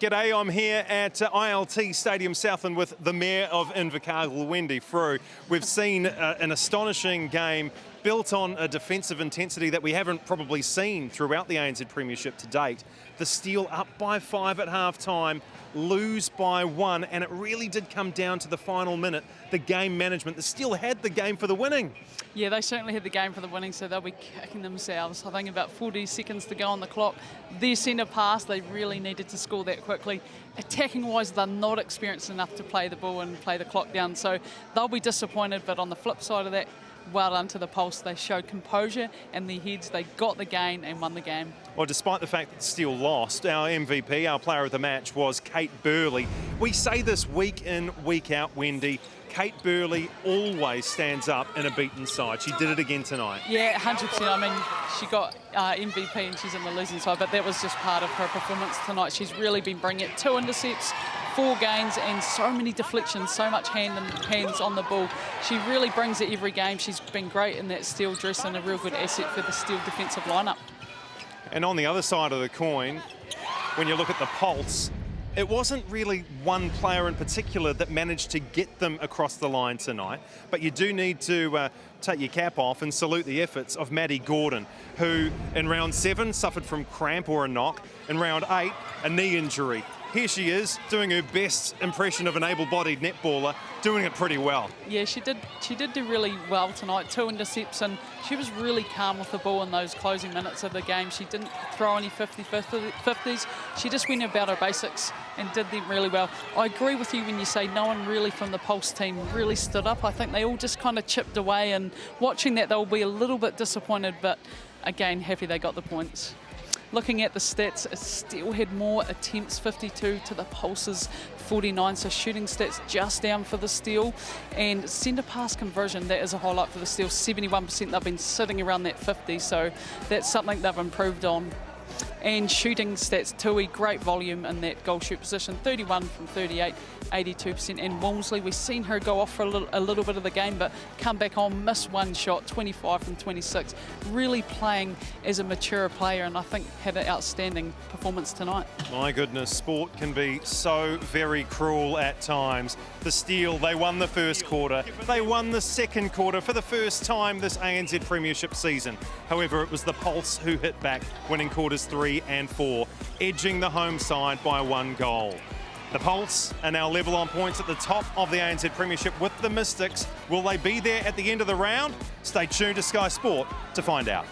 G'day, I'm here at ILT Stadium Southland with the Mayor of Invercargill, Wendy Frew. We've seen an astonishing game built on a defensive intensity that we haven't probably seen throughout the ANZ Premiership to date. The Steel up by 5 at half-time, lose by 1, and it really did come down to the final minute, the game management. The Steel had the game for the winning. Yeah, they certainly had the game for the winning, so they'll be kicking themselves. I think about 40 seconds to go on the clock. Their centre pass, they really needed to score that quickly. Attacking-wise, they're not experienced enough to play the ball and play the clock down, so they'll be disappointed, but on the flip side of that, well done to the Pulse. They showed composure and their heads. They got the gain and won the game. Well, despite the fact that Steel lost, our MVP, our player of the match, was Kate Burley. We say this week in, week out, Wendy. Kate Burley always stands up in a beaten side. She did it again tonight. Yeah, 100%. I mean, she got MVP and she's in the losing side, but that was just part of her performance tonight. She's really been bringing it. 2 intercepts, 4 gains, and so many deflections, so much hands on the ball. She really brings it every game. She's been great in that Steel dress and a real good asset for the Steel defensive lineup. And on the other side of the coin, when you look at the Pulse, it wasn't really one player in particular that managed to get them across the line tonight, but you do need to take your cap off and salute the efforts of Maddie Gordon, who in round 7 suffered from cramp or a knock, in round 8 a knee injury. Here she is doing her best impression of an able-bodied netballer, doing it pretty well. Yeah, she did do really well tonight. 2 intercepts, and she was really calm with the ball in those closing minutes of the game. She didn't throw any 50-50s. She just went about her basics and did them really well. I agree with you when you say no one really from the Pulse team really stood up. I think they all just kind of chipped away, and watching that they'll be a little bit disappointed, but again, happy they got the points. Looking at the stats, Steel had more attempts, 52 to the Pulse's 49, so shooting stats just down for the Steel. And centre pass conversion, that is a highlight for the Steel, 71%. They've been sitting around that 50, so that's something they've improved on. And shooting stats, Tui, great volume in that goal shoot position, 31 from 38, 82%. And Walmsley, we've seen her go off for a little bit of the game, but come back on, miss 1 shot, 25 from 26. Really playing as a mature player, and I think had an outstanding performance tonight. My goodness, sport can be so very cruel at times. The Steel, they won the first quarter. They won the second quarter for the first time this ANZ Premiership season. However, it was the Pulse who hit back, winning quarters 3 and 4, edging the home side by 1 goal. The Pulse are now level on points at the top of the ANZ Premiership with the Mystics. Will they be there at the end of the round? Stay tuned to Sky Sport to find out.